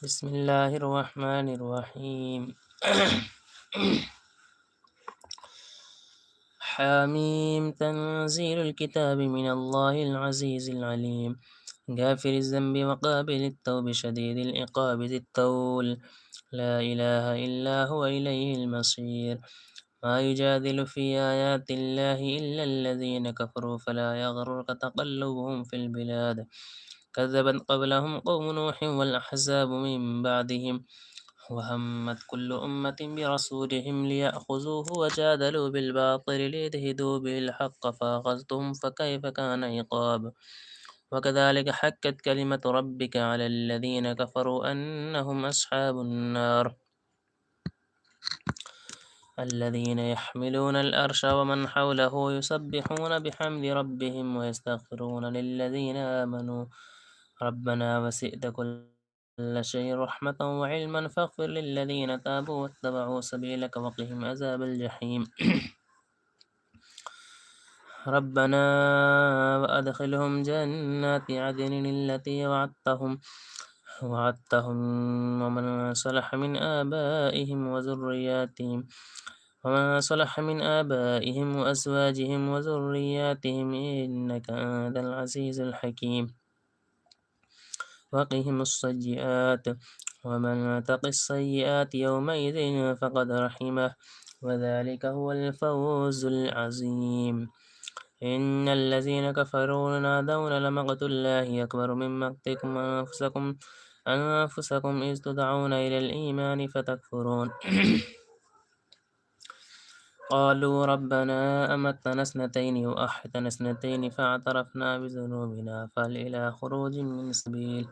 بسم الله الرحمن الرحيم. حاميم تنزيل الكتاب من الله العزيز العليم غافر الذنب وقابل التوب شديد العقاب ذي الطول لا إله إلا هو إليه المصير ما يجادل في آيات الله إلا الذين كفروا فلا يغررك تقلبهم في البلاد كذبت قبلهم قوم نوح والأحزاب من بعدهم وهمت كل أمة برسولهم ليأخذوه وجادلوا بالباطل ليدهدوا به الحق فأخذتهم فكيف كان عقاب وكذلك حكت كلمة ربك على الذين كفروا أنهم أصحاب النار الذين يحملون الأرش ومن حوله يسبحون بحمد ربهم ويستغفرون للذين آمنوا ربنا وسعت كل شيء رحمة وعلما فاغفر للذين تابوا واتبعوا سبيلك وقهم عذاب الجحيم ربنا وأدخلهم جنات عدن التي وعدتهم ومن صلح من آبائهم وذرياتهم وأزواجهم وذرياتهم إنك أنت العزيز الحكيم وقهم السيئات ومن تق السيئات يومئذ فقد رحمه وذلك هو الفوز العظيم إن الذين كفروا ينادون لمقت الله أكبر من مقتكم أنفسكم إذ تدعون إلى الإيمان فتكفرون قالوا ربنا أمتنا اثنتين وأحيتنا اثنتين فاعترفنا بذنوبنا فهل إلى خروج من سبيل